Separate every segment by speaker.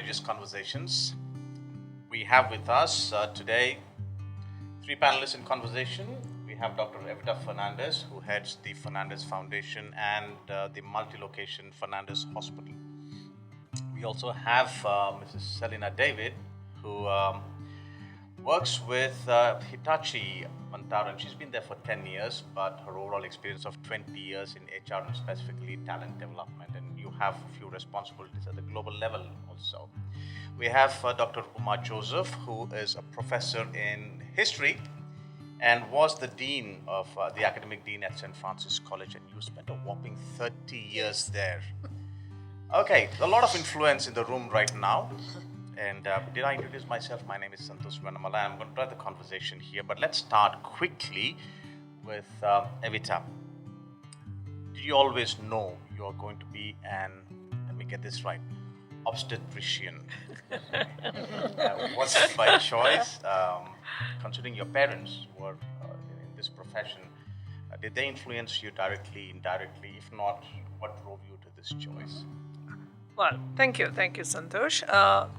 Speaker 1: Courageous Conversations. We have with us today three panelists in conversation. We have Dr. Evita Fernandez, who heads the Fernandez Foundation and the multi-location Fernandez Hospital. We also have Mrs. Selina David, who works with Hitachi, Vantara, and she's been there for 10 years, but her overall experience of 20 years in HR and specifically talent development, and you have a few responsibilities at the global level also. We have Dr. Uma Joseph, who is a professor in history and was the dean of the academic dean at St. Francis College, and you spent a whopping 30 years there. Okay, a lot of influence in the room right now. And did I introduce myself? My name is Santhosh. I'm going to drive the conversation here, but let's start quickly with Evita. Did you always know you are going to be an, let me get this right, obstetrician? Was it by choice? Considering your parents were in this profession, did they influence you directly, indirectly? If not, what drove you to this choice?
Speaker 2: Well, thank you, Santhosh.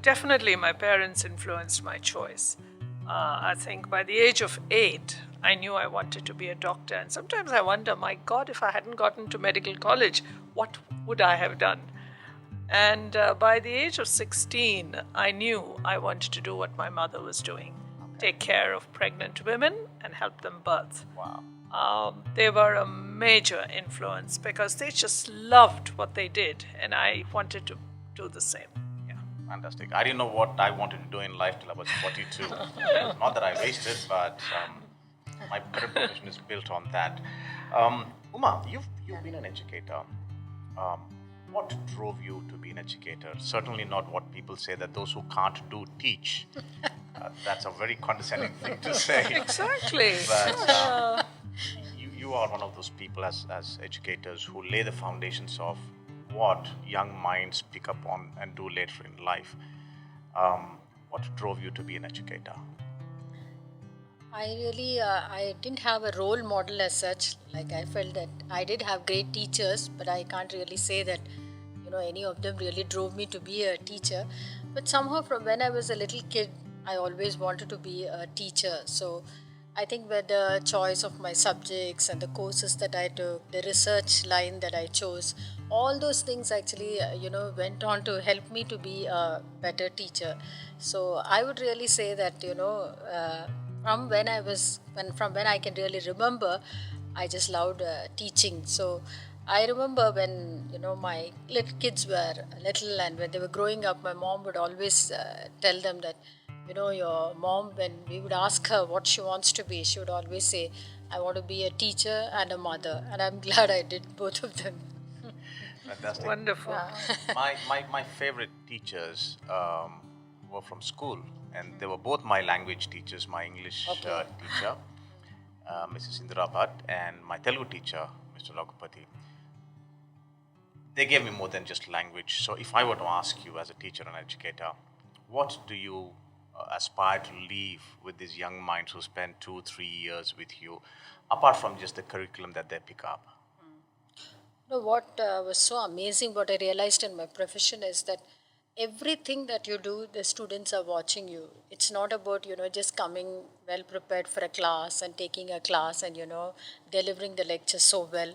Speaker 2: Definitely, my parents influenced my choice. I think by the age of 8, I knew I wanted to be a doctor, and sometimes I wonder, my God, if I hadn't gotten to medical college, what would I have done? And by the age of 16, I knew I wanted to do what my mother was doing, take care of pregnant women and help them birth.
Speaker 1: Wow.
Speaker 2: They were a major influence because they just loved what they did, and I wanted to do the same. Yeah.
Speaker 1: Fantastic. I didn't know what I wanted to do in life till I was 42. Not that I wasted, but my current profession is built on that. Uma, you've been an educator. What drove you to be an educator? Certainly not what people say that those who can't do teach. That's a very condescending thing to say.
Speaker 2: Exactly.
Speaker 1: But you are one of those people as educators who lay the foundations of what young minds pick up on and do later in life. What drove you to be an educator?
Speaker 3: I didn't have a role model as such. Like, I felt that I did have great teachers, but I can't really say that, any of them really drove me to be a teacher. But somehow from when I was a little kid, I always wanted to be a teacher. So I think with the choice of my subjects and the courses that I took, the research line that I chose, all those things actually, went on to help me to be a better teacher. So I would really say that, from when I can really remember, I just loved teaching. So I remember when, my little kids were little, and when they were growing up, my mom would always tell them that, your mom, when we would ask her what she wants to be, she would always say, I want to be a teacher and a mother. And I'm glad I did both of them.
Speaker 1: Fantastic.
Speaker 2: Wonderful.
Speaker 1: Yeah. My favorite teachers were from school, and they were both my language teachers, my English teacher, Mrs. Indira Bhatt, and my Telugu teacher, Mr. Lokapati. They gave me more than just language. So if I were to ask you as a teacher and educator, what do you aspire to leave with these young minds who spend 2-3 years with you, apart from just the curriculum that they pick up?
Speaker 3: What was so amazing, what I realized in my profession is that everything that you do, the students are watching you. It's not about, just coming well prepared for a class and taking a class and, delivering the lecture so well.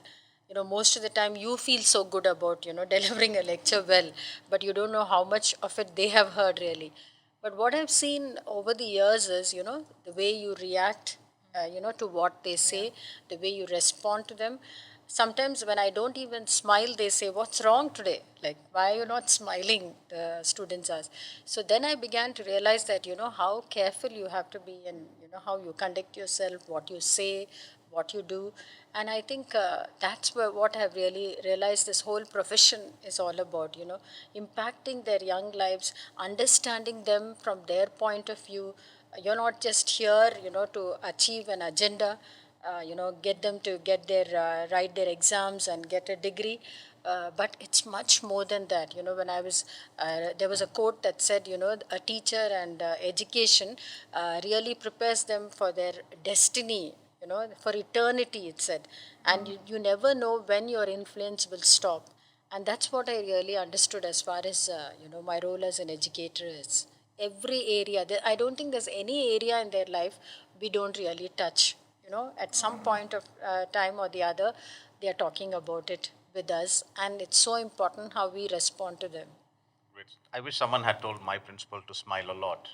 Speaker 3: Most of the time you feel so good about, delivering a lecture well, but you don't know how much of it they have heard really. But what I've seen over the years is, the way you react, to what they say, the way you respond to them. Sometimes when I don't even smile, they say, what's wrong today? Like, why are you not smiling? The students ask. So then I began to realize that, how careful you have to be, and, how you conduct yourself, what you say, what you do. And I think that's what I've really realized this whole profession is all about, impacting their young lives, understanding them from their point of view. You're not just here, to achieve an agenda, get them to get their write their exams and get a degree. But it's much more than that. When I was, there was a quote that said, a teacher and education really prepares them for their destiny, for eternity, it said. And you never know when your influence will stop. And that's what I really understood as far as, my role as an educator is. Every area, I don't think there's any area in their life we don't really touch. At some point of time or the other, they are talking about it with us. And it's so important how we respond to them.
Speaker 1: Great. I wish someone had told my principal to smile a lot.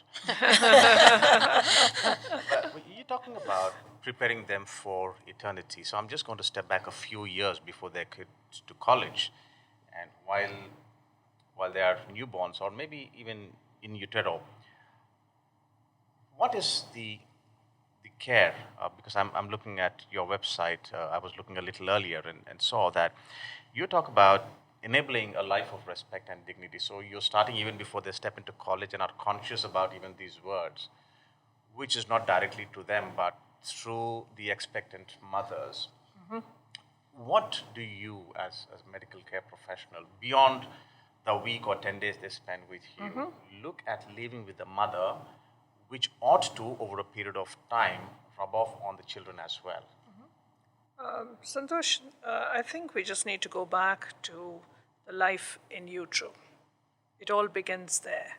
Speaker 1: But you're talking about preparing them for eternity. So I'm just going to step back a few years before they get to college. And while they are newborns or maybe even in utero, what is the care? Because I'm looking at your website. I was looking a little earlier and saw that you talk about enabling a life of respect and dignity. So you're starting even before they step into college and are conscious about even these words, which is not directly to them, but through the expectant mothers. What do you, as a medical care professional, beyond the week or 10 days they spend with you, look at living with the mother, which ought to, over a period of time, rub off on the children as well?
Speaker 2: Santhosh, I think we just need to go back to the life in utero. It all begins there.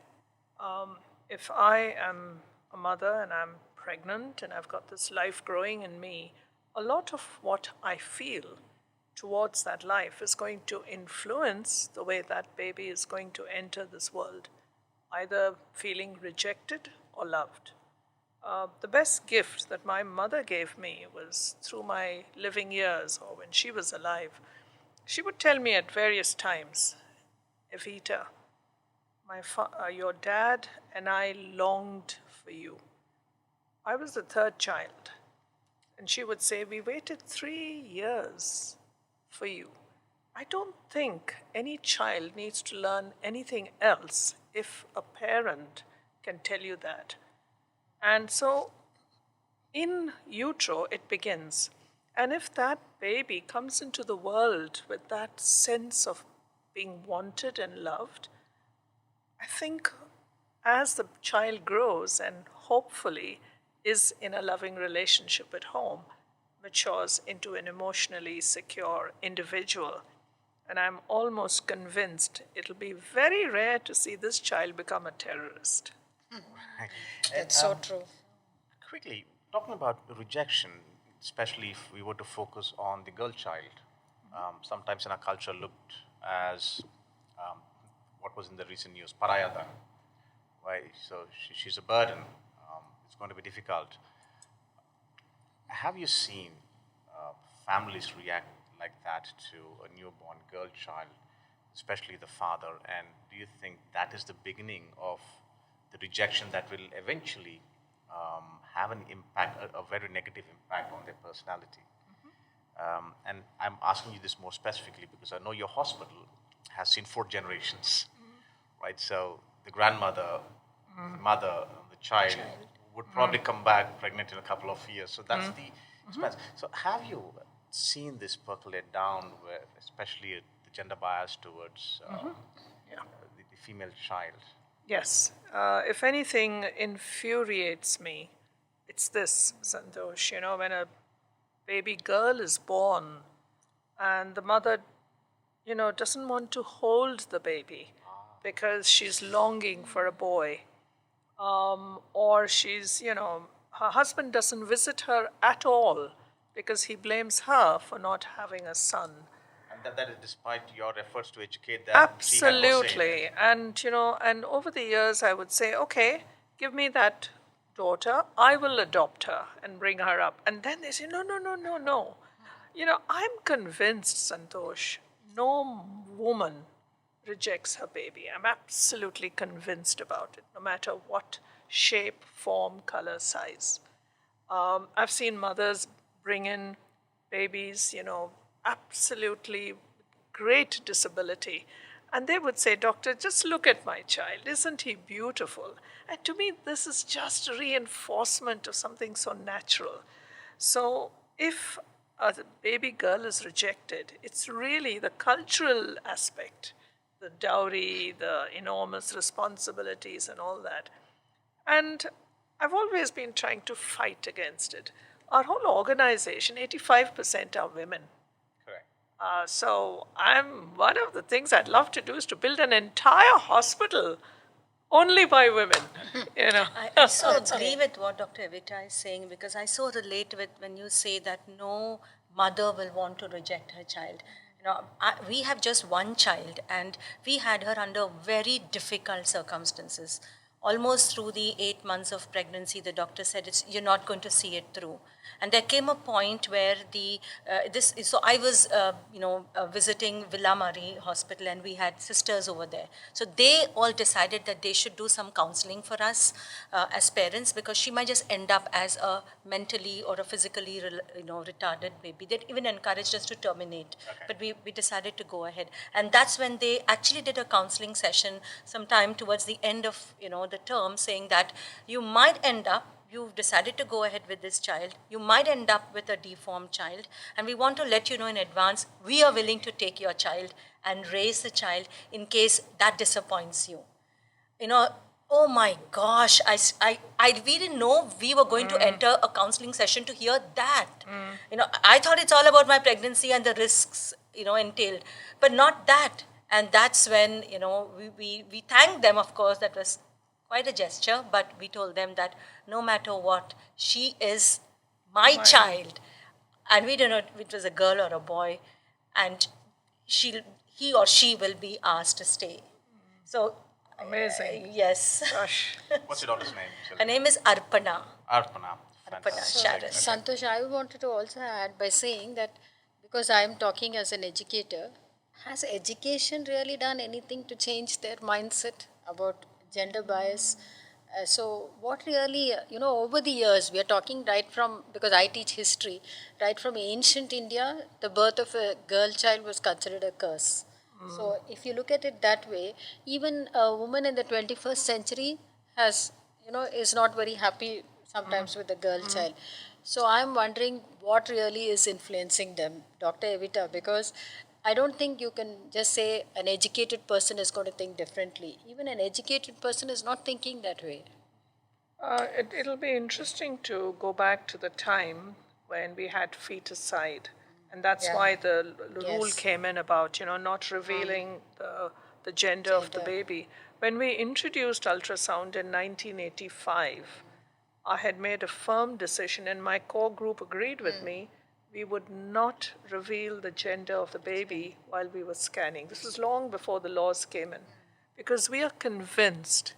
Speaker 2: If I am a mother and I'm pregnant and I've got this life growing in me, a lot of what I feel towards that life is going to influence the way that baby is going to enter this world, either feeling rejected or loved. The best gift that my mother gave me was through my living years or when she was alive. She would tell me at various times, Evita, your dad and I longed for you. I was the third child. And she would say, we waited 3 years for you. I don't think any child needs to learn anything else if a parent can tell you that. And so in utero, it begins. And if that baby comes into the world with that sense of being wanted and loved, I think as the child grows and hopefully is in a loving relationship at home, matures into an emotionally secure individual. And I'm almost convinced it'll be very rare to see this child become a terrorist.
Speaker 3: That's so true.
Speaker 1: Quickly, talking about rejection, especially if we were to focus on the girl child, sometimes in our culture looked as what was in the recent news, parayada, right? So she's a burden. It's going to be difficult. Have you seen families react like that to a newborn girl child, especially the father? And do you think that is the beginning of the rejection that will eventually have an impact, a very negative impact on their personality? And I'm asking you this more specifically because I know your hospital has seen 4 generations, right? So the grandmother, the mother, the child would probably come back pregnant in a couple of years. So that's the expense. So have you seen this percolate down, where, especially the gender bias towards the female child?
Speaker 2: Yes. If anything infuriates me, it's this, Santhosh. When a baby girl is born and the mother, doesn't want to hold the baby because she's longing for a boy. Or she's, her husband doesn't visit her at all because he blames her for not having a son.
Speaker 1: And that is despite your efforts to educate that.
Speaker 2: Absolutely. And, and over the years, I would say, okay, give me that daughter. I will adopt her and bring her up. And then they say, no, no, no, no, no. I'm convinced, Santhosh, no woman rejects her baby. I'm absolutely convinced about it, no matter what shape, form, color, size. I've seen mothers bring in babies, absolutely great disability. And they would say, Doctor, just look at my child. Isn't he beautiful? And to me, this is just a reinforcement of something so natural. So if a baby girl is rejected, it's really the cultural aspect, the dowry, the enormous responsibilities and all that. And I've always been trying to fight against it. Our whole organization, 85% are women.
Speaker 1: Correct.
Speaker 2: So one of the things I'd love to do is to build an entire hospital only by women. You know.
Speaker 4: I so agree with what Dr. Evita is saying, because I so relate with when you say that no mother will want to reject her child. We have just one child, and we had her under very difficult circumstances. Almost through the 8 months of pregnancy, the doctor said you're not going to see it through. And there came a point where so I was visiting Villa Marie Hospital, and we had sisters over there. So they all decided that they should do some counseling for us as parents, because she might just end up as a mentally or a physically retarded baby. They even encouraged us to terminate, but we decided to go ahead. And that's when they actually did a counseling session sometime towards the end of the term, saying that you've decided to go ahead with this child, you might end up with a deformed child, and we want to let you know in advance, we are willing to take your child and raise the child in case that disappoints you. Oh my gosh, we didn't know we were going to enter a counseling session to hear that. I thought it's all about my pregnancy and the risks, entailed, but not that. And that's when, we thanked them, of course. That was quite a gesture, but we told them that no matter what, she is my child. And we don't know if it was a girl or a boy, and he or she will be asked to stay. So,
Speaker 2: amazing.
Speaker 4: Yes.
Speaker 2: Gosh.
Speaker 1: What's your daughter's name?
Speaker 4: Her name is Arpana.
Speaker 1: Arpana.
Speaker 4: Arpana Sharon.
Speaker 3: Santhosh, I wanted to also add by saying that because I am talking as an educator, has education really done anything to change their mindset about gender bias? So what really, over the years, we are talking right from, because I teach history, right from ancient India, the birth of a girl child was considered a curse. So if you look at it that way, even a woman in the 21st century is not very happy sometimes with a girl child. So I'm wondering what really is influencing them, Dr. Evita, because I don't think you can just say an educated person is going to think differently. Even an educated person is not thinking that way.
Speaker 2: It'll be interesting to go back to the time when we had feticide. And that's why the rule came in about, not revealing the gender of the baby. When we introduced ultrasound in 1985, I had made a firm decision, and my core group agreed with me, we would not reveal the gender of the baby while we were scanning. This was long before the laws came in, because we are convinced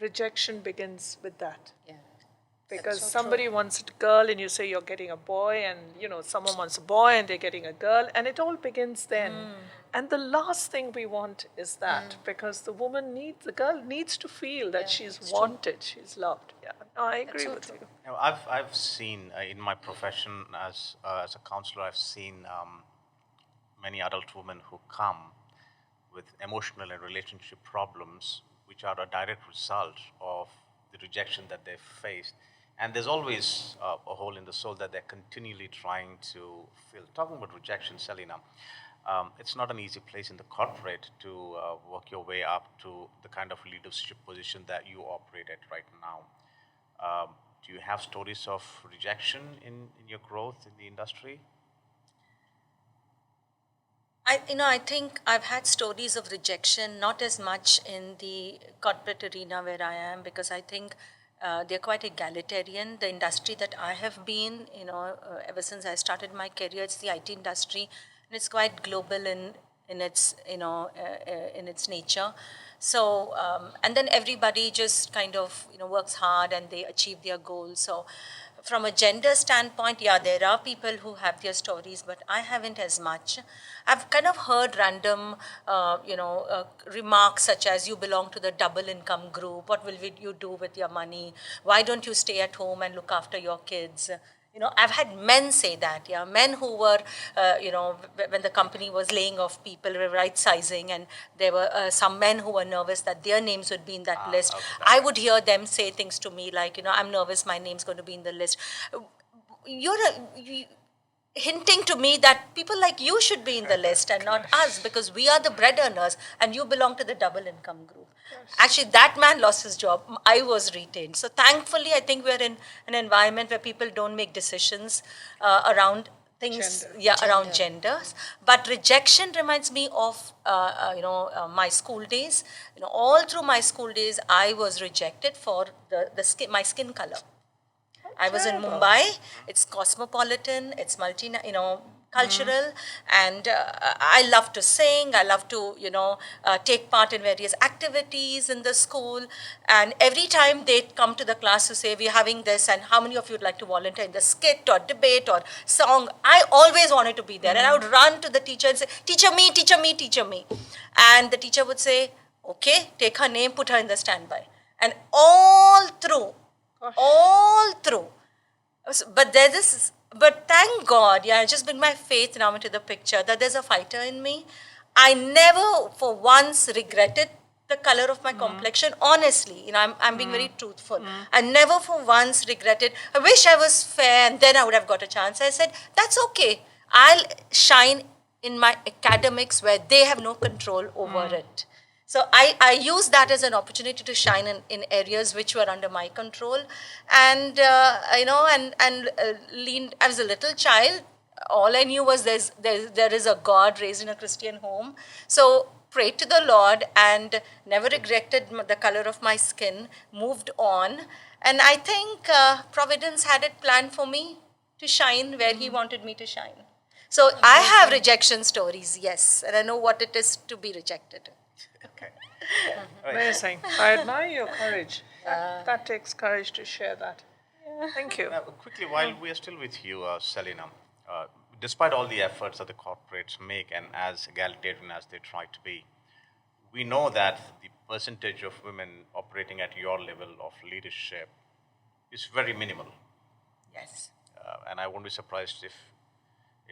Speaker 2: rejection begins with that.
Speaker 3: Yeah.
Speaker 2: Because somebody wants a girl and you say you're getting a boy, and someone wants a boy and they're getting a girl, and it all begins then. And the last thing we want is that, because the girl needs to feel that she's wanted, she's loved. Yeah, no, I agree with you.
Speaker 1: I've seen in my profession as a counselor, I've seen many adult women who come with emotional and relationship problems, which are a direct result of the rejection that they've faced. And there's always a hole in the soul that they're continually trying to fill. Talking about rejection, Selina, it's not an easy place in the corporate to work your way up to the kind of leadership position that you operate at right now. Do you have stories of rejection in your growth in the industry?
Speaker 4: I think I've had stories of rejection, not as much in the corporate arena where I am, because I think they're quite egalitarian. The industry that I have been, ever since I started my career, it's the IT industry, and it's quite global in its, in its nature. So, and then everybody just kind of, works hard and they achieve their goals. So, from a gender standpoint, there are people who have their stories, but I haven't as much. I've kind of heard random, remarks such as, you belong to the double income group, what will you do with your money? Why don't you stay at home and look after your kids? I've had men say that, men who were, when the company was laying off people, were right sizing, and there were some men who were nervous that their names would be in that list.
Speaker 1: Okay.
Speaker 4: I would hear them say things to me like, I'm nervous, my name's going to be in the list. Hinting to me that people like you should be in the list and not us, because we are the bread earners and you belong to the double income group. Actually, that man lost his job. I was retained. So thankfully, I think we're in an environment where people don't make decisions around things,
Speaker 2: Gender.
Speaker 4: around genders. But rejection reminds me of, my school days. All through my school days, I was rejected for my skin color. I was in
Speaker 2: Terrible.
Speaker 4: Mumbai. It's cosmopolitan. It's cultural, and I love to sing. I love to, take part in various activities in the school. And every time they come to the class to say, we're having this, and how many of you would like to volunteer in the skit or debate or song, I always wanted to be there. And I would run to the teacher and say, teacher me, teacher me, teacher me. And the teacher would say, okay, take her name, put her in the standby. And all through, all through. But thank God, I just bring my faith now into the picture that there's a fighter in me. I never for once regretted the color of my complexion, honestly. I'm being very truthful. I never for once regretted, I wish I was fair and then I would have got a chance. I said, that's okay. I'll shine in my academics where they have no control over it. So I used that as an opportunity to shine in areas which were under my control, and leaned as a little child. All I knew was there is a God raised in a Christian home. So prayed to the Lord and never regretted the color of my skin. Moved on, and I think Providence had it planned for me to shine where He wanted me to shine. So I have rejection stories, yes, and I know what it is to be rejected.
Speaker 1: Okay.
Speaker 2: Amazing. I admire your courage. That takes courage to share that. Thank you.
Speaker 1: Quickly, while we are still with you, Selina, despite all the efforts that the corporates make and as egalitarian as they try to be, we know that the percentage of women operating at your level of leadership is very minimal.
Speaker 4: Yes.
Speaker 1: And I won't be surprised if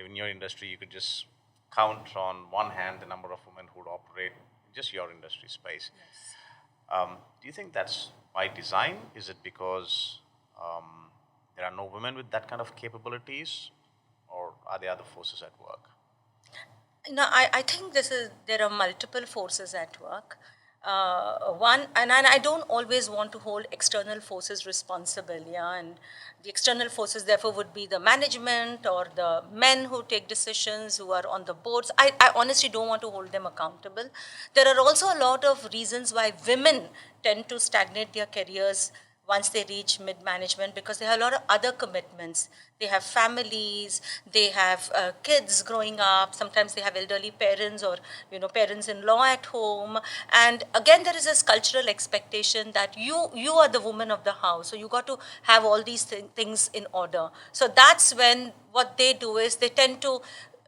Speaker 1: in your industry you could just count on one hand the number of women who would operate in just your industry space.
Speaker 4: Yes.
Speaker 1: Do you think that's by design? Is it because there are no women with that kind of capabilities, or are there other forces at work?
Speaker 4: I think there are multiple forces at work. One, and I don't always want to hold external forces responsible, and the external forces therefore would be the management or the men who take decisions, who are on the boards. I honestly don't want to hold them accountable. There are also a lot of reasons why women tend to stagnate their careers once they reach mid-management, because they have a lot of other commitments. They have families, they have kids growing up, sometimes they have elderly parents or parents-in-law at home. And again, there is this cultural expectation that you are the woman of the house, so you got to have all these things in order. So that's when what they do is they tend to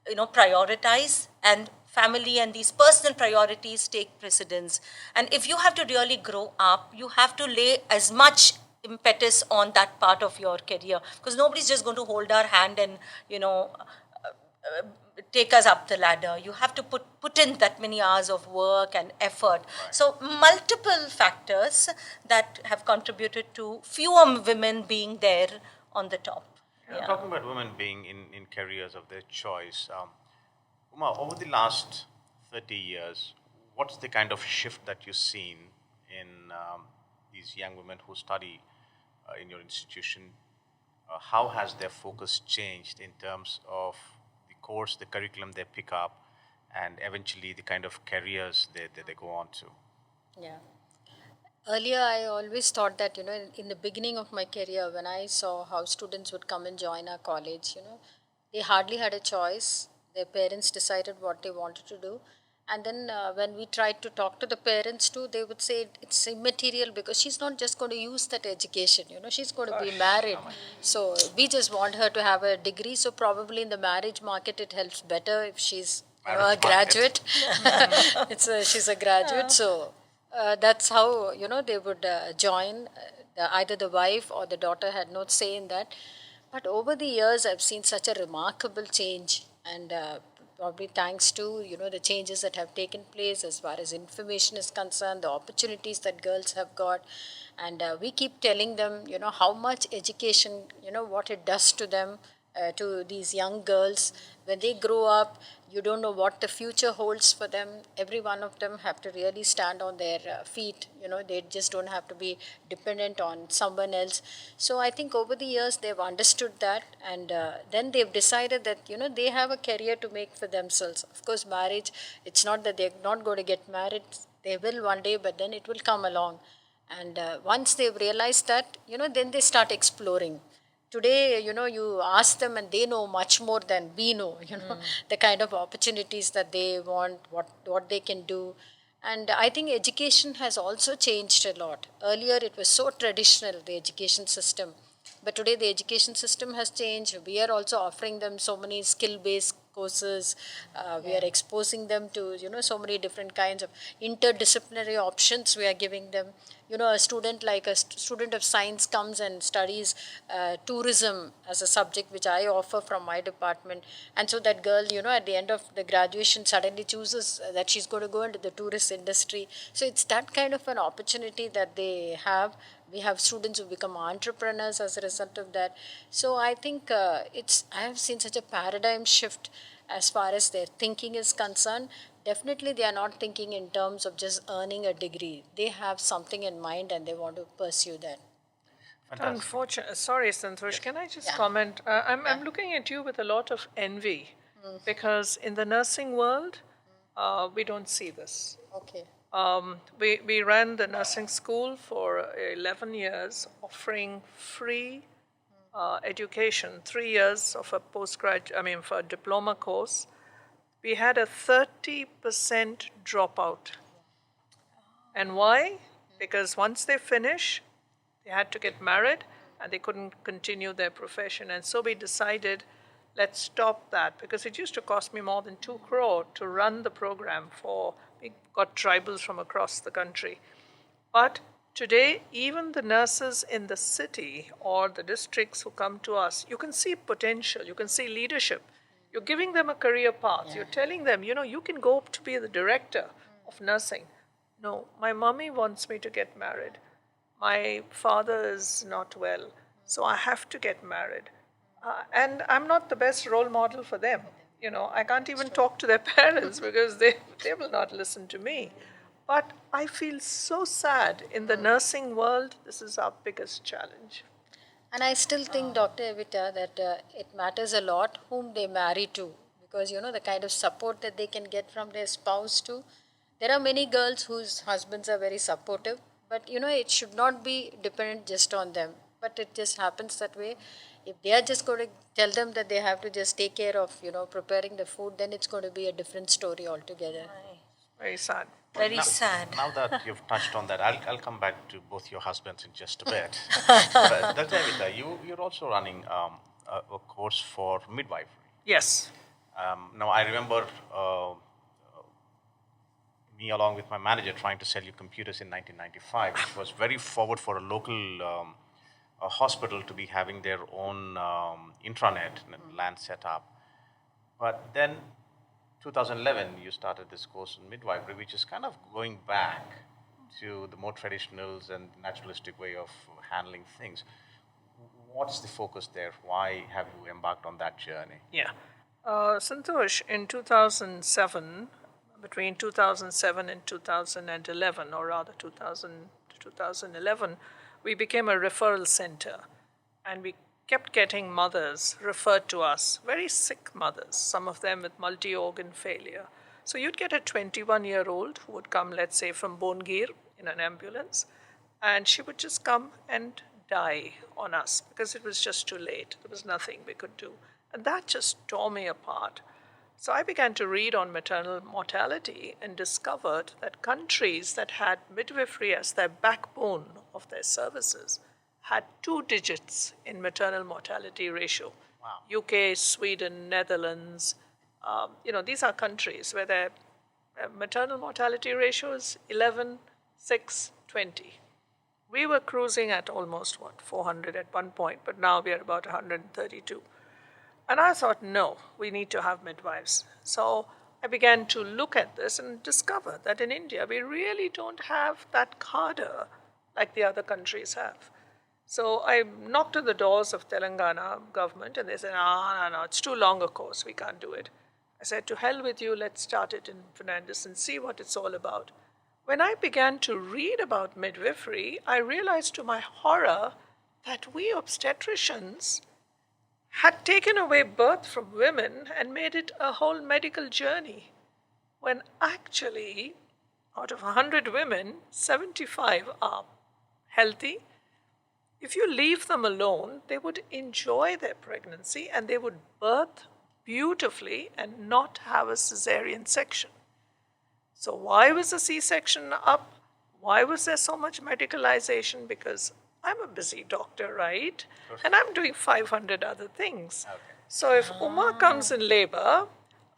Speaker 4: prioritize, and family and these personal priorities take precedence. And if you have to really grow up, you have to lay as much impetus on that part of your career, because nobody's just going to hold our hand and take us up the ladder. You have to put in that many hours of work and effort. Right. So multiple factors that have contributed to fewer women being there on the top.
Speaker 1: Yeah. Talking about women being in careers of their choice, Uma, over the last 30 years, what's the kind of shift that you've seen in these young women who study in your institution? How has their focus changed in terms of the course, the curriculum they pick up, and eventually the kind of careers they go on to?
Speaker 3: Yeah. Earlier, I always thought that, in the beginning of my career, when I saw how students would come and join our college, they hardly had a choice. Their parents decided what they wanted to do. And then when we tried to talk to the parents too, they would say it's immaterial because she's not just going to use that education, she's going to be married. So we just want her to have a degree. So probably in the marriage market, it helps better if she's a graduate. She's a graduate. So that's how, they would join. Either the wife or the daughter had no say in that. But over the years, I've seen such a remarkable change, and probably thanks to the changes that have taken place as far as information is concerned, the opportunities that girls have got, and we keep telling them how much education what it does to them, to these young girls. When they grow up, you don't know what the future holds for them. Every one of them have to really stand on their feet. They just don't have to be dependent on someone else. So I think over the years they've understood that, and then they've decided that they have a career to make for themselves. Of course, marriage, it's not that they're not going to get married. They will one day, but then it will come along. And once they've realized that, then they start exploring. Today, you ask them and they know much more than we know, the kind of opportunities that they want, what they can do. And I think education has also changed a lot. Earlier, it was so traditional, the education system. But today, the education system has changed. We are also offering them so many skill-based courses. We are exposing them to, so many different kinds of interdisciplinary options we are giving them. A student like a student of science comes and studies tourism as a subject, which I offer from my department. And so that girl, at the end of the graduation suddenly chooses that she's going to go into the tourist industry. So it's that kind of an opportunity that they have. We have students who become entrepreneurs as a result of that. So I think I have seen such a paradigm shift as far as their thinking is concerned. Definitely they are not thinking in terms of just earning a degree. They have something in mind and they want to pursue that.
Speaker 1: Fantastic.
Speaker 2: Unfortunately, sorry, Santhosh, can I just
Speaker 3: Yeah.
Speaker 2: comment? I'm looking at you with a lot of envy because in the nursing world, we don't see this.
Speaker 3: Okay.
Speaker 2: We ran the nursing school for 11 years, offering free education, 3 years of a for a diploma course. We had a 30% dropout. And why? Because once they finish, they had to get married and they couldn't continue their profession. And so we decided, let's stop that, because it used to cost me more than 2 crore to run the program we got tribals from across the country. But today, even the nurses in the city or the districts who come to us, you can see potential, you can see leadership. You're giving them a career path. Yeah. You're telling them, you can go up to be the director of nursing. No, my mommy wants me to get married. My father is not well, so I have to get married. And I'm not the best role model for them. I can't even talk to their parents because they will not listen to me. But I feel so sad. In the nursing world, this is our biggest challenge.
Speaker 3: And I still think, Dr. Evita, that it matters a lot whom they marry to, because the kind of support that they can get from their spouse too. There are many girls whose husbands are very supportive, but it should not be dependent just on them. But it just happens that way. If they are just going to tell them that they have to just take care of preparing the food, then it's going to be a different story altogether.
Speaker 2: Very sad.
Speaker 4: Very sad.
Speaker 1: Now that you've touched on that, I'll come back to both your husbands in just a bit. But Dr. Evita, you're also running a course for midwifery.
Speaker 2: Yes.
Speaker 1: Now, I remember me along with my manager trying to sell you computers in 1995. It was very forward for a local a hospital to be having their own intranet and LAN set up. But then 2011, you started this course in midwifery, which is kind of going back to the more traditional and naturalistic way of handling things. What's the focus there? Why have you embarked on that journey?
Speaker 2: Yeah. Santhosh, in 2007, between 2007 and 2011, or rather 2000 to 2011, we became a referral center. And we kept getting mothers referred to us, very sick mothers, some of them with multi-organ failure. So you'd get a 21-year-old who would come, let's say, from Bongir in an ambulance, and she would just come and die on us because it was just too late. There was nothing we could do. And that just tore me apart. So I began to read on maternal mortality and discovered that countries that had midwifery as their backbone of their services had 2 digits in maternal mortality ratio.
Speaker 1: Wow.
Speaker 2: UK, Sweden, Netherlands, these are countries where their maternal mortality ratio is 11, 6, 20. We were cruising at almost, 400 at one point, but now we are about 132. And I thought, no, we need to have midwives. So I began to look at this and discover that in India, we really don't have that cadre like the other countries have. So I knocked on the doors of Telangana government and they said, no, it's too long a course, we can't do it. I said, to hell with you, let's start it in Fernandez and see what it's all about. When I began to read about midwifery, I realized to my horror that we obstetricians had taken away birth from women and made it a whole medical journey, when actually, out of 100 women, 75 are healthy. If you leave them alone, they would enjoy their pregnancy and they would birth beautifully and not have a cesarean section. So why was the C-section up? Why was there so much medicalization? Because I'm a busy doctor, right? And I'm doing 500 other things. Okay. So if Uma comes in labor,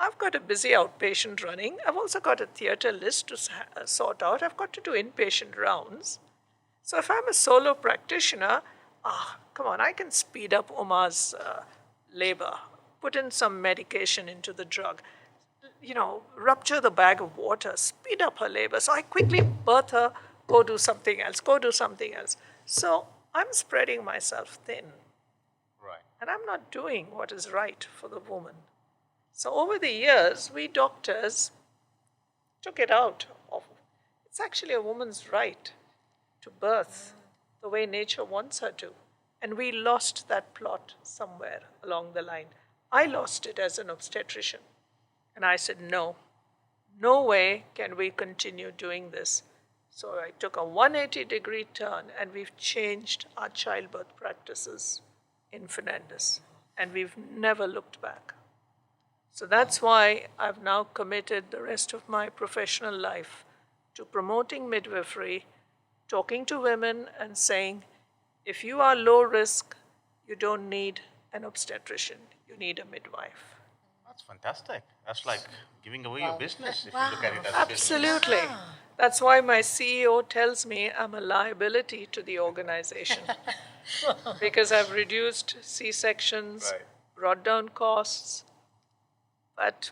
Speaker 2: I've got a busy outpatient running. I've also got a theater list to sort out. I've got to do inpatient rounds. So if I'm a solo practitioner, come on, I can speed up Uma's labor, put in some medication into the drug, rupture the bag of water, speed up her labor. So I quickly birth her, go do something else, go do something else. So I'm spreading myself thin.
Speaker 1: Right.
Speaker 2: And I'm not doing what is right for the woman. So over the years, we doctors took it out of, it's actually a woman's right to birth the way nature wants her to. And we lost that plot somewhere along the line. I lost it as an obstetrician. And I said, no way can we continue doing this. So I took a 180-degree turn and we've changed our childbirth practices in Fernandez. And we've never looked back. So that's why I've now committed the rest of my professional life to promoting midwifery, talking to women and saying, if you are low risk, you don't need an obstetrician, you need a midwife.
Speaker 1: That's fantastic. That's like giving away your business if you look at it as a business.
Speaker 2: Absolutely. That's why my CEO tells me I'm a liability to the organization. Because I've reduced C-sections, brought down costs, but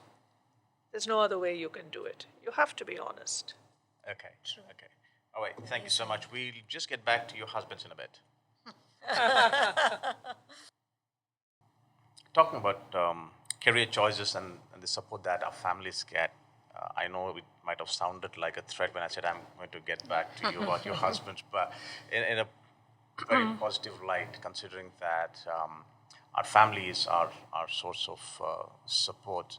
Speaker 2: there's no other way you can do it. You have to be honest.
Speaker 1: Okay. Okay. All right. Thank you so much. We'll just get back to your husbands in a bit. Talking about career choices and the support that our families get, I know it might have sounded like a threat when I said I'm going to get back to you about your husbands, but in a very positive light, considering that our family is our source of support,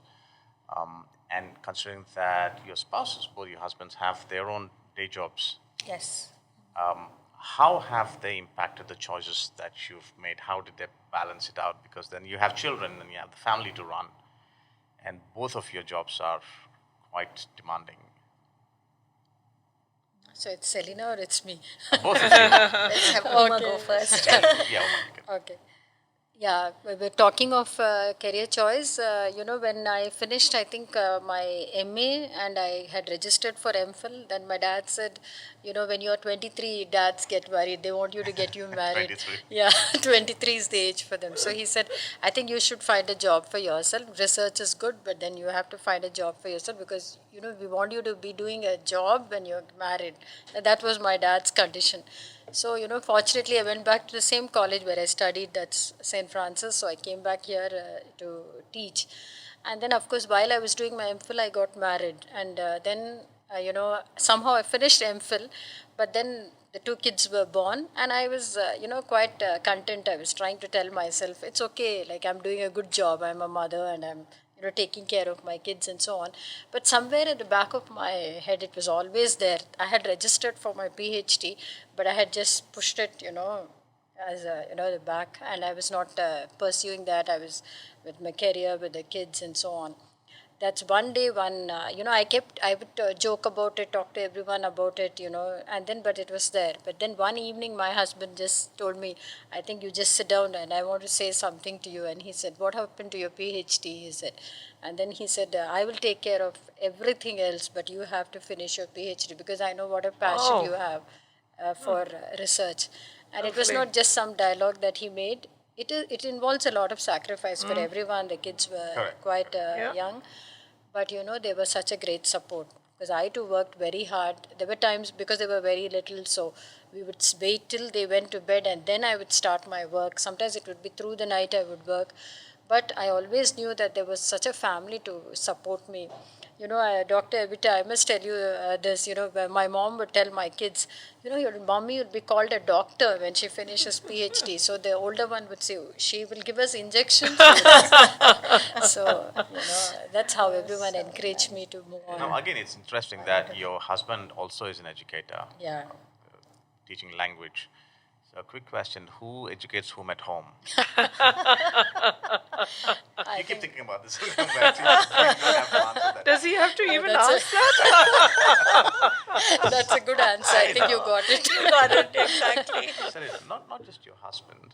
Speaker 1: and considering that your spouses, both your husbands, have their own day jobs.
Speaker 4: Yes.
Speaker 1: How have they impacted the choices that you've made? How did they balance it out? Because then you have children and you have the family to run, and both of your jobs are quite demanding.
Speaker 3: So it's Selina or it's me?
Speaker 1: Both of you.
Speaker 4: Let's have Uma go first.
Speaker 1: Yeah,
Speaker 3: Okay. Yeah, we were talking of career choice. When I finished, I think my MA and I had registered for MPhil, then my dad said, when you're 23, dads get married. They want you to get you married.
Speaker 1: 23.
Speaker 3: Yeah, 23 is the age for them. So he said, I think you should find a job for yourself. Research is good, but then you have to find a job for yourself because, we want you to be doing a job when you're married. That was my dad's condition. So, fortunately, I went back to the same college where I studied, that's St. Francis. So I came back here to teach. And then, of course, while I was doing my MPhil, I got married. And then, somehow I finished MPhil, but then the two kids were born. And I was, quite content. I was trying to tell myself, it's okay, like I'm doing a good job. I'm a mother and I'm taking care of my kids and so on. But somewhere at the back of my head, it was always there. I had registered for my PhD, but I had just pushed it, as the back, and I was not pursuing that. I was with my career, with the kids and so on. That's one day, I would joke about it, talk to everyone about it, but it was there. But then one evening, my husband just told me, I think you just sit down and I want to say something to you. And he said, what happened to your PhD? He said. And then he said, I will take care of everything else, but you have to finish your PhD because I know what a passion you have for research. And it was not just some dialogue that he made. It involves a lot of sacrifice for everyone. The kids were quite young. But, they were such a great support because I too worked very hard. There were times because they were very little, so we would wait till they went to bed and then I would start my work. Sometimes it would be through the night I would work. But I always knew that there was such a family to support me. Dr. Evita, I must tell you this, where my mom would tell my kids, your mommy will be called a doctor when she finishes PhD. So the older one would say, she will give us injections. So, that's how everyone encouraged me to move on.
Speaker 1: Now, again, it's interesting that your husband also is an educator,
Speaker 3: Yeah.
Speaker 1: teaching language. So, a quick question: who educates whom at home? You keep thinking about this. You don't have to answer that.
Speaker 2: Does he have to even
Speaker 3: that's
Speaker 2: ask that?
Speaker 3: That's a good answer. I think you got it.
Speaker 4: You got it, exactly.
Speaker 1: Selina, not just your husband.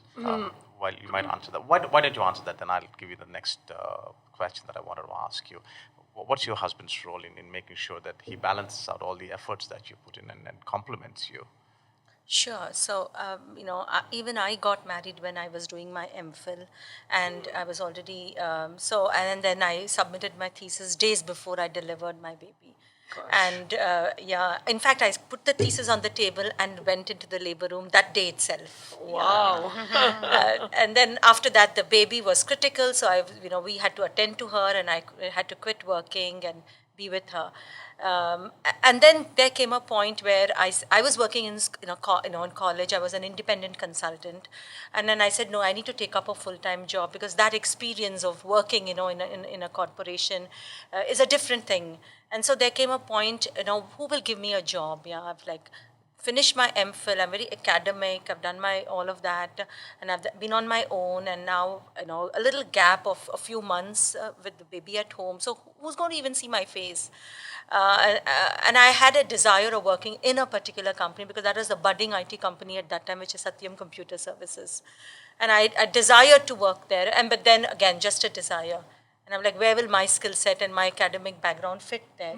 Speaker 1: While you might answer that, why don't you answer that? Then I'll give you the next question that I wanted to ask you. What's your husband's role in making sure that he balances out all the efforts that you put in and compliments you?
Speaker 4: Sure. So, even I got married when I was doing my MPhil, and I was already, and then I submitted my thesis days before I delivered my baby. And in fact, I put the thesis on the table and went into the labor room that day itself.
Speaker 2: Wow.
Speaker 4: And then after that, the baby was critical, so we had to attend to her, and I had to quit working and be with her. And then there came a point where I was working in college. I was an independent consultant, and then I said, no, I need to take up a full-time job, because that experience of working, in a corporation is a different thing. And so there came a point, who will give me a job? Yeah, I've finished my MPhil. I'm very academic. I've done all of that, and I've been on my own. And now, a little gap of a few months with the baby at home. So who's going to even see my face? And I had a desire of working in a particular company, because that was the budding IT company at that time, which is Satyam Computer Services. And I desired to work there, but then again, just a desire. And I'm like, where will my skill set and my academic background fit there?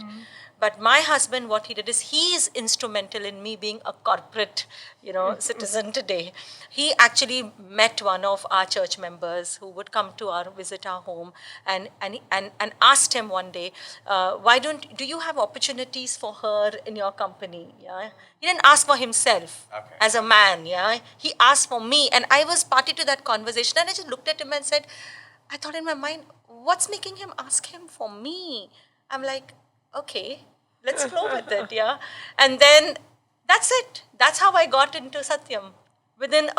Speaker 4: But my husband, what he did is, he is instrumental in me being a corporate, citizen today. He actually met one of our church members who would come to visit our home, and asked him one day, do you have opportunities for her in your company? Yeah, he didn't ask for himself as a man. Yeah, he asked for me, and I was party to that conversation, and I just looked at him and said, I thought in my mind, what's making him ask him for me? I'm like, okay, let's go with it, yeah. And then that's it. That's how I got into Satyam. Within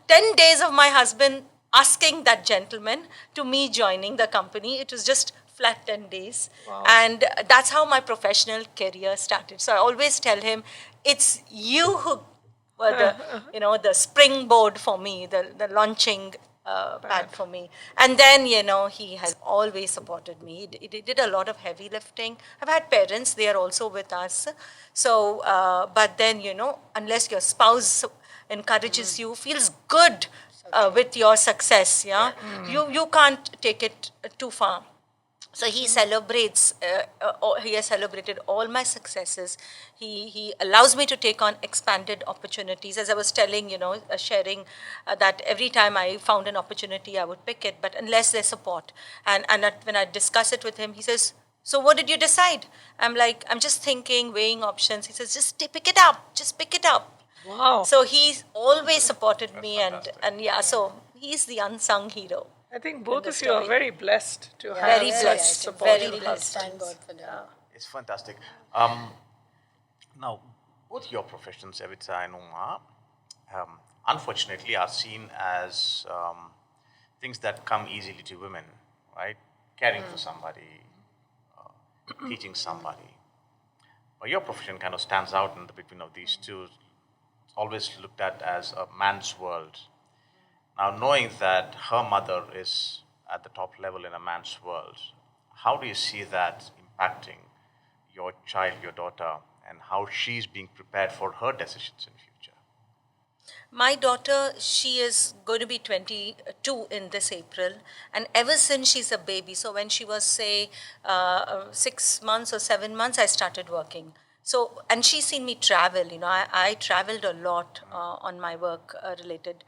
Speaker 4: 10 days of my husband asking that gentleman to me joining the company, it was just flat 10 days. Wow. And that's how my professional career started. So I always tell him, it's you who were the springboard for me, the launching pad for me. And then, he has always supported me. He did a lot of heavy lifting. I've had parents, they are also with us. So, but then, unless your spouse encourages you, feels good with your success, yeah, you can't take it too far. So he celebrates, he has celebrated all my successes. He allows me to take on expanded opportunities. As I was telling, sharing that every time I found an opportunity, I would pick it, but unless there's support. And when I discuss it with him, he says, so what did you decide? I'm like, I'm just thinking, weighing options. He says, just pick it up, just pick it up.
Speaker 2: Wow.
Speaker 4: So he's always supported me, and so he's the unsung hero.
Speaker 2: I think both of you are very blessed to have
Speaker 4: very blessed,
Speaker 2: supportive
Speaker 4: very blessed.
Speaker 3: Thank God for that.
Speaker 1: It's fantastic. Now, both your professions, Evita and Uma, unfortunately are seen as things that come easily to women, right? Caring for somebody, teaching somebody. But your profession kind of stands out in the between of these two. It's always looked at as a man's world. Now, knowing that her mother is at the top level in a man's world, how do you see that impacting your child, your daughter, and how she's being prepared for her decisions in future?
Speaker 4: My daughter, she is going to be 22 in this April, and ever since she's a baby, so when she was, say, 6 months or 7 months, I started working. So, and she's seen me travel, I traveled a lot on my work related.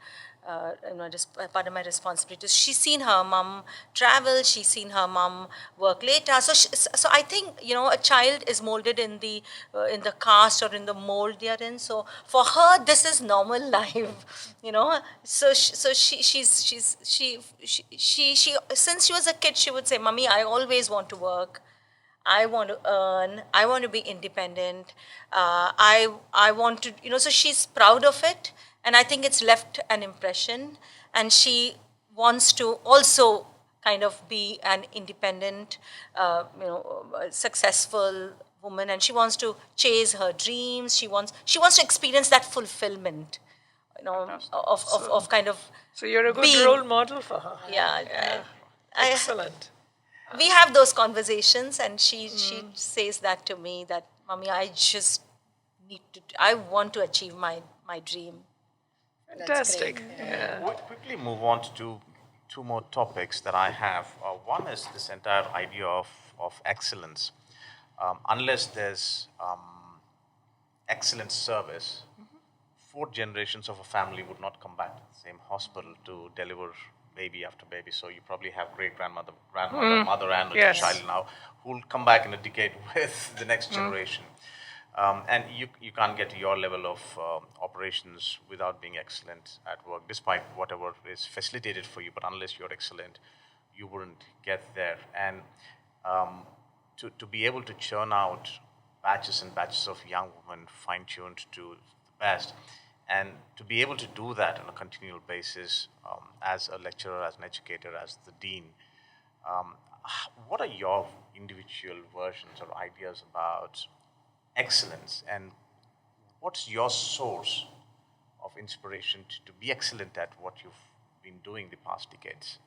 Speaker 4: just part of my responsibilities. She's seen her mom travel. She's seen her mom work later. So I think a child is molded in the caste or in the mold they are in. So for her, this is normal life. She since she was a kid, she would say, "Mummy, I always want to work. I want to earn. I want to be independent. I want to, so she's proud of it. And I think it's left an impression. And she wants to also kind of be an independent, successful woman. And she wants to chase her dreams. She wants to experience that fulfillment, of kind of.
Speaker 2: So you're a good
Speaker 4: being,
Speaker 2: role model for her.
Speaker 4: Yeah.
Speaker 2: Excellent.
Speaker 4: We have those conversations, and she says that to me, that Mommy, I want to achieve my dream.
Speaker 2: Fantastic. Yeah.
Speaker 1: We'll quickly move on to two more topics that I have. One is this entire idea of excellence. Unless there's excellent service, four generations of a family would not come back to the same hospital to deliver baby after baby. So you probably have great grandmother, mother, and
Speaker 2: Yes.
Speaker 1: a child now who will come back in a decade with the next generation. And you can't get to your level of operations without being excellent at work, despite whatever is facilitated for you. But unless you're excellent, you wouldn't get there. And to be able to churn out batches and batches of young women fine-tuned to the best, and to be able to do that on a continual basis as a lecturer, as an educator, as the dean, what are your individual versions or ideas about excellence, and what's your source of inspiration to be excellent at what you've been doing the past decades?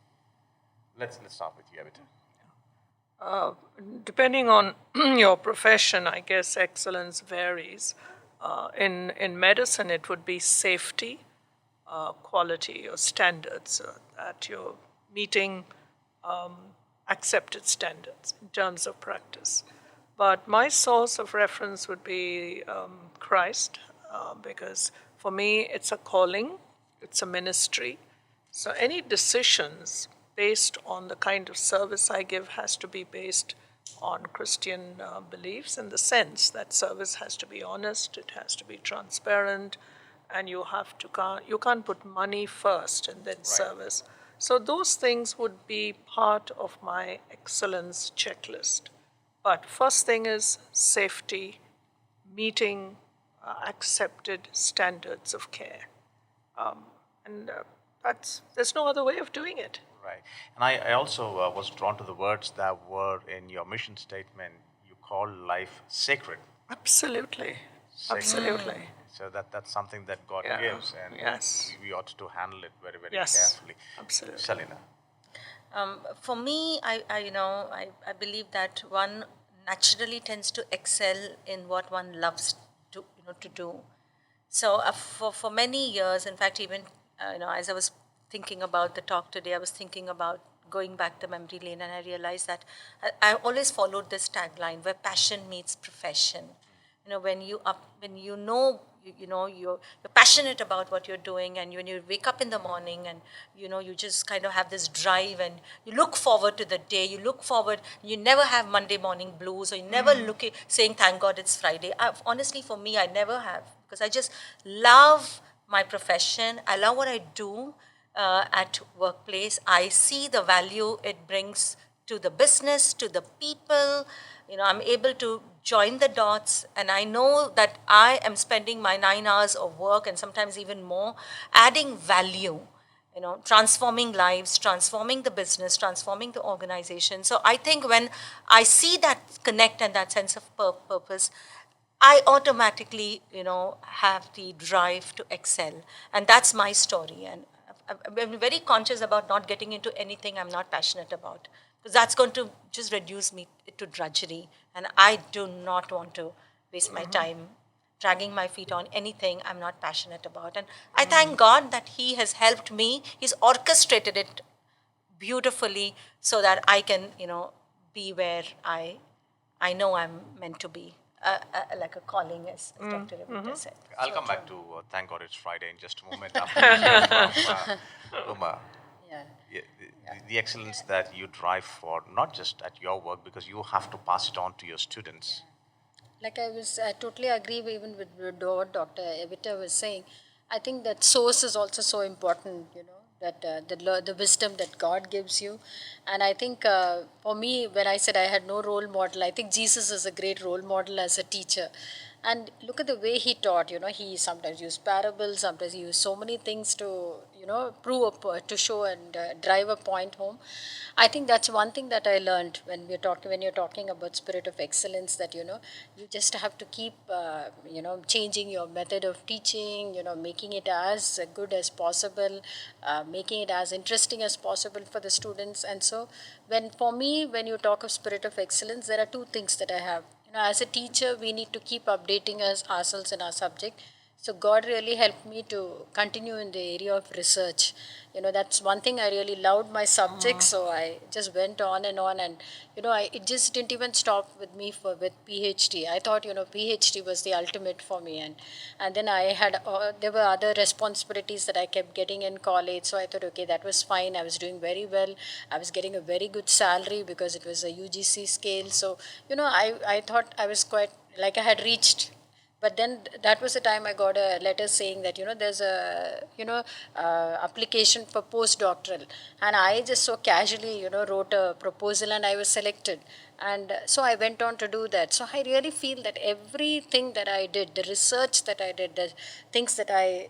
Speaker 1: Let's start with you, Evita.
Speaker 2: Depending on your profession, I guess excellence varies. In medicine, it would be safety, quality, or standards, that you're meeting accepted standards in terms of practice. But my source of reference would be Christ, because for me it's a calling, it's a ministry. So any decisions based on the kind of service I give has to be based on Christian beliefs, in the sense that service has to be honest, it has to be transparent, and you can't put money first and then service. So those things would be part of my excellence checklist. But first thing is safety, meeting accepted standards of care, and there's no other way of doing it.
Speaker 1: Right. And I also was drawn to the words that were in your mission statement. You call life sacred.
Speaker 2: Absolutely.
Speaker 1: Sacred.
Speaker 2: Absolutely.
Speaker 1: So that's something that God
Speaker 2: Yeah.
Speaker 1: gives, and
Speaker 2: Yes.
Speaker 1: we ought to handle it very, very
Speaker 2: Yes.
Speaker 1: carefully.
Speaker 2: Absolutely.
Speaker 1: Selina.
Speaker 4: For me, I believe that one naturally tends to excel in what one loves to do. So for many years, in fact, even as I was thinking about the talk today, I was thinking about going back to memory lane, and I realized that I always followed this tagline, where passion meets profession. When you're passionate about what you're doing, and when you wake up in the morning, and you just kind of have this drive, and you look forward to the day, you never have Monday morning blues, or you never saying thank God it's Friday. Honestly, for me, I never have, because I just love my profession. I love what I do at workplace. I see the value it brings to the business, to the people. I'm able to join the dots, and I know that I am spending my 9 hours of work, and sometimes even more, adding value, transforming lives, transforming the business, transforming the organization. So I think when I see that connect and that sense of purpose, I automatically, have the drive to excel. And that's my story. And I'm very conscious about not getting into anything I'm not passionate about, because that's going to just reduce me to drudgery. And I do not want to waste my time dragging my feet on anything I'm not passionate about. And I thank God that He has helped me. He's orchestrated it beautifully so that I can, be where I know I'm meant to be. like a calling, as Dr. Evita said.
Speaker 1: I'll come back to Thank God It's Friday in just a moment after we hear from Uma.
Speaker 3: Yeah.
Speaker 1: Yeah, the excellence that you drive for, not just at your work, because you have to pass it on to your students.
Speaker 3: Like I totally agree even with what Dr. Evita was saying. I think that source is also so important, that the wisdom that God gives you. And I think for me, when I said I had no role model, I think Jesus is a great role model as a teacher. And look at the way he taught, he sometimes used parables, sometimes he used so many things to, prove up, to show and drive a point home. I think that's one thing that I learned when you're talking about spirit of excellence, that, you just have to keep, changing your method of teaching, making it as good as possible, making it as interesting as possible for the students. And so for me, when you talk of spirit of excellence, there are two things that I have. As a teacher, we need to keep updating ourselves in our subject. So God really helped me to continue in the area of research. That's one thing I really loved my subject. So I just went on, and it just didn't even stop with me with PhD. I thought PhD was the ultimate for me, and then I had there were other responsibilities that I kept getting in college. So I thought, okay, that was fine. I was doing very well. I was getting a very good salary because it was a UGC scale. So I thought I was quite like I had reached. But then that was the time I got a letter saying that there's a application for postdoctoral, and I just so casually wrote a proposal and I was selected, and so I went on to do that. So I really feel that everything that I did, the research that I did, the things that I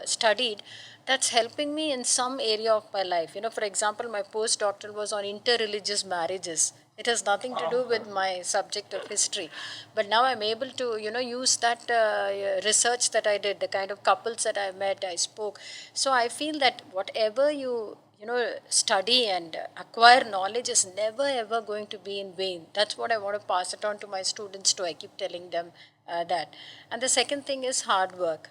Speaker 3: studied, that's helping me in some area of my life. For example, my postdoctoral was on interreligious marriages. It has nothing to do with my subject of history. But now I'm able to, use that research that I did, the kind of couples that I met, I spoke. So I feel that whatever you study and acquire knowledge is never ever going to be in vain. That's what I want to pass it on to my students too. I keep telling them that. And the second thing is hard work.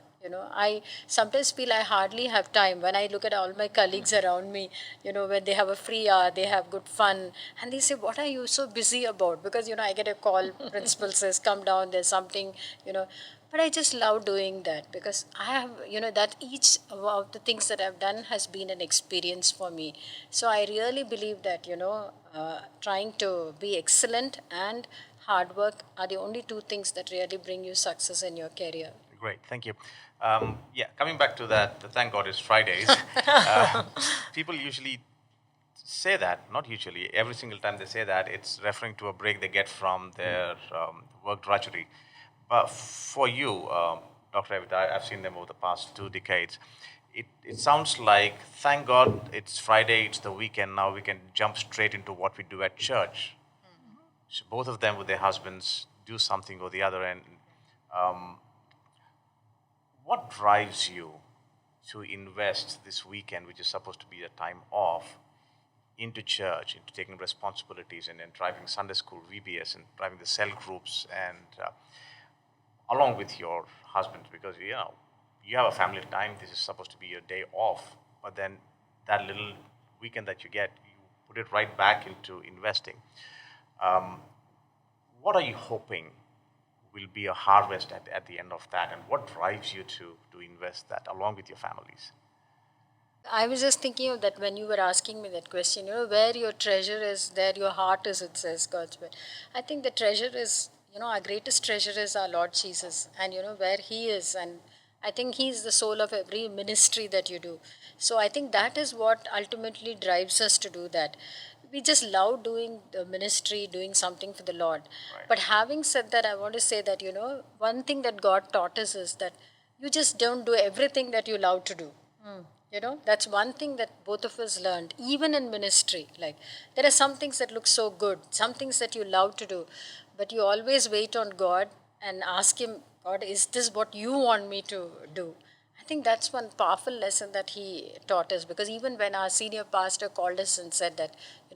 Speaker 3: I sometimes feel I hardly have time when I look at all my colleagues around me, when they have a free hour, they have good fun, and they say, what are you so busy about? Because, I get a call, principal says, come down, there's something, but I just love doing that because I have, that each of the things that I've done has been an experience for me. So I really believe that, trying to be excellent and hard work are the only two things that really bring you success in your career.
Speaker 1: Great, thank you. Coming back to that, thank God it's Fridays. People usually say that, not usually, every single time they say that, it's referring to a break they get from their work drudgery. But for you, Dr. Evita, I've seen them over the past 2 decades. It sounds like, thank God it's Friday, it's the weekend, now we can jump straight into what we do at church. So both of them with their husbands do something or the other. And what drives you to invest this weekend, which is supposed to be a time off, into church, into taking responsibilities and then driving Sunday school, VBS, and driving the cell groups, and along with your husband, because you have a family time. This is supposed to be your day off, but then that little weekend that you get, you put it right back into investing. What are you hoping will be a harvest at the end of that, and what drives you to invest that along with your families?
Speaker 3: I was just thinking of that when you were asking me that question, where your treasure is, there your heart is, it says God's word. I think the treasure is, our greatest treasure is our Lord Jesus, and, where He is. And I think He is the soul of every ministry that you do. So I think that is what ultimately drives us to do that. We just love doing the ministry, doing something for the Lord.
Speaker 1: Right.
Speaker 3: But having said that, I want to say that, one thing that God taught us is that you just don't do everything that you love to do. That's one thing that both of us learned, even in ministry. Like, there are some things that look so good, some things that you love to do, but you always wait on God and ask Him, God, is this what you want me to do? I think that's one powerful lesson that he taught us, because even when our senior pastor called us and said that,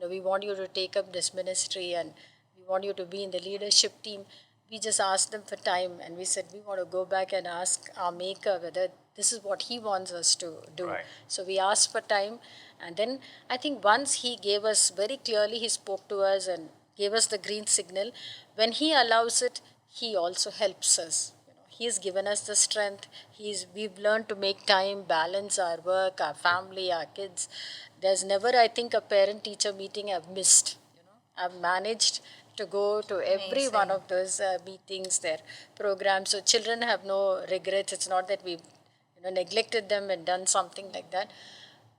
Speaker 3: we want you to take up this ministry and we want you to be in the leadership team, we just asked them for time, and we said we want to go back and ask our Maker whether this is what He wants us to do.
Speaker 1: Right.
Speaker 3: So we asked for time, and then I think once He gave us very clearly, He spoke to us and gave us the green signal. When He allows it, He also helps us. He's given us the strength. We've learned to make time, balance our work, our family, our kids. There's never, I think, a parent-teacher meeting I've missed. I've managed to go to every one of those meetings, their programs. So children have no regrets. It's not that we've neglected them and done something like that.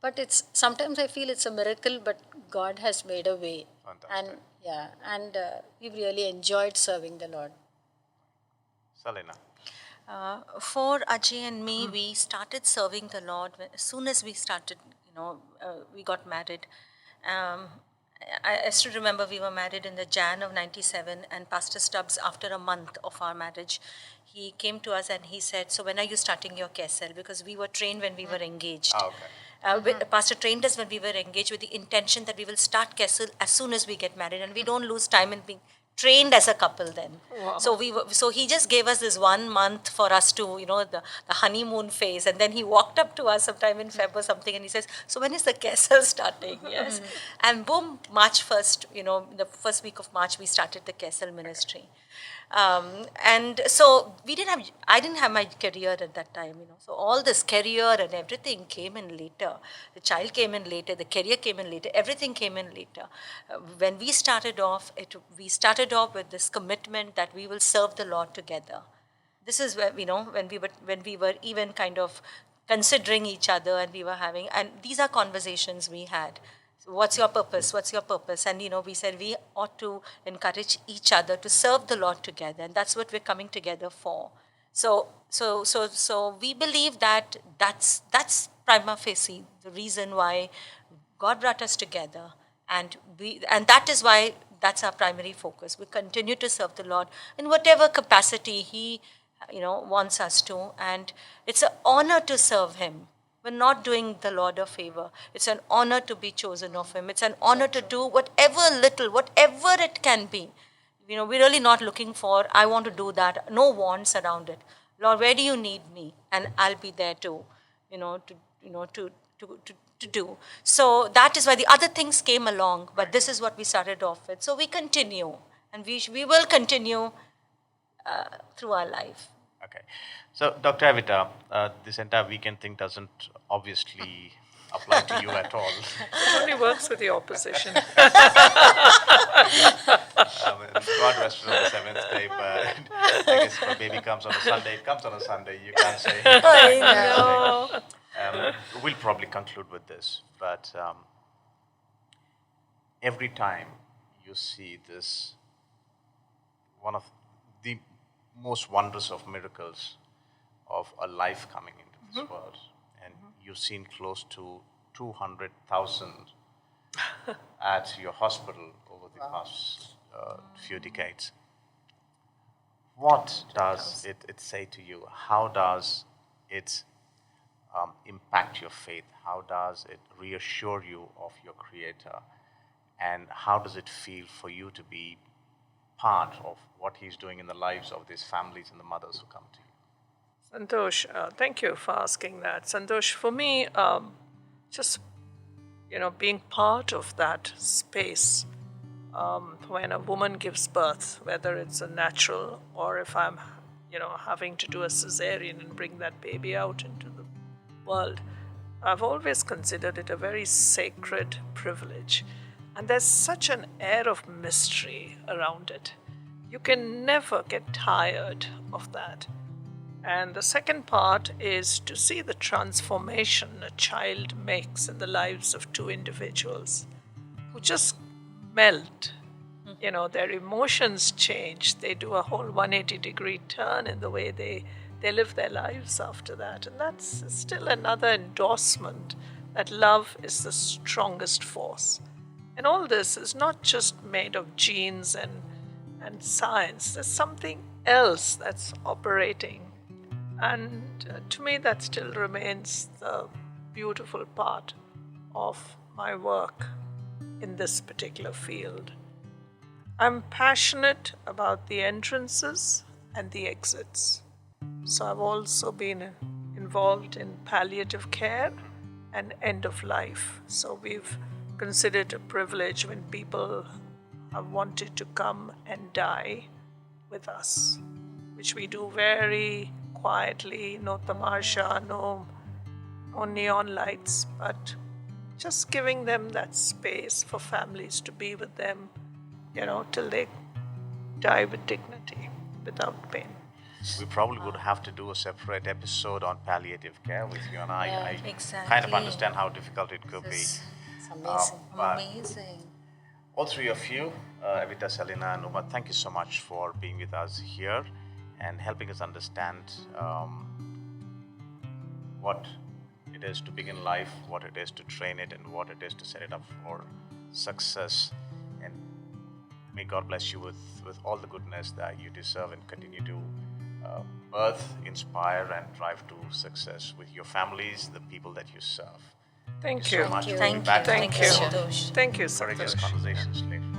Speaker 3: But it's sometimes I feel it's a miracle, but God has made a way.
Speaker 1: Fantastic.
Speaker 3: And we've really enjoyed serving the Lord.
Speaker 1: Selina.
Speaker 4: For Ajay and me, we started serving the Lord as soon as we started, we got married. I still remember we were married in the Jan of 97, and Pastor Stubbs, after a month of our marriage, he came to us and he said, "So when are you starting your Kessel?" Because we were trained when we were engaged. Pastor trained us when we were engaged with the intention that we will start Kessel as soon as we get married, and we don't lose time in being trained as a couple then.
Speaker 2: Wow.
Speaker 4: So he just gave us this 1 month for us to, the honeymoon phase, and then he walked up to us sometime in Feb or something, and he says, "So when is the Kessel starting?" Yes. And boom, March 1st, the first week of March, we started the Kessel ministry. And so I didn't have my career at that time, So all this career and everything came in later. The child came in later, the career came in later, everything came in later. When we started off with this commitment that we will serve the Lord together. This is where, when we were even kind of considering each other, and and these are conversations we had. What's your purpose? What's your purpose? And, we said we ought to encourage each other to serve the Lord together. And that's what we're coming together for. So we believe that that's prima facie the reason why God brought us together. And that is why that's our primary focus. We continue to serve the Lord in whatever capacity He, wants us to. And it's an honor to serve Him. We're not doing the Lord a favor. It's an honor to be chosen of Him. It's an honor to do whatever it can be. We're really not looking for, I want to do that. No wants around it. Lord, where do you need me? And I'll be there to do. So that is why the other things came along, but this is what we started off with. So we continue, and we will continue through our life.
Speaker 1: Okay. So, Dr. Evita, this entire weekend thing doesn't obviously apply to you at all.
Speaker 2: It only works with the opposition.
Speaker 1: God rested on the seventh day, but I guess if a baby comes on a Sunday, it comes on a Sunday. You can't say.
Speaker 4: I know.
Speaker 1: We'll probably conclude with this, but every time you see this, one of the most wondrous of miracles of a life coming into this world, and you've seen close to 200,000 at your hospital over the past few decades. What does it say to you? How does it impact your faith? How does it reassure you of your Creator? And how does it feel for you to be part of what He's doing in the lives of these families and the mothers who come to you?
Speaker 2: Santhosh, thank you for asking that. Santhosh, for me, just being part of that space when a woman gives birth, whether it's a natural or if I'm, having to do a cesarean and bring that baby out into the world, I've always considered it a very sacred privilege. And there's such an air of mystery around it. You can never get tired of that. And the second part is to see the transformation a child makes in the lives of two individuals who just melt. Their emotions change. They do a whole 180-degree turn in the way they live their lives after that. And that's still another endorsement that love is the strongest force. And all this is not just made of genes and science. There's something else that's operating. And to me, that still remains the beautiful part of my work in this particular field. I'm passionate about the entrances and the exits. So I've also been involved in palliative care and end of life. So we've considered a privilege when people have wanted to come and die with us, which we do very quietly, no tamasha, no neon lights, but just giving them that space for families to be with them, till they die with dignity, without pain.
Speaker 1: We probably would have to do a separate episode on palliative care with you and I.
Speaker 3: Yeah,
Speaker 1: I kind of
Speaker 4: exactly.
Speaker 1: understand how difficult it could be.
Speaker 3: It's amazing.
Speaker 1: But
Speaker 4: Amazing.
Speaker 1: all three of you, Evita, Selina, and Uma, thank you so much for being with us here and helping us understand what it is to begin life, what it is to train it, and what it is to set it up for success. And may God bless you with all the goodness that you deserve and continue to birth, inspire, and drive to success with your families, the people that you serve.
Speaker 2: Thank
Speaker 1: so
Speaker 2: you.
Speaker 1: much for
Speaker 4: Thank
Speaker 1: being back.
Speaker 4: you.
Speaker 2: Thank
Speaker 4: Thank
Speaker 2: you.
Speaker 4: you, Santhosh.
Speaker 2: Thank you,
Speaker 1: Courageous
Speaker 2: Santhosh.
Speaker 1: conversations later.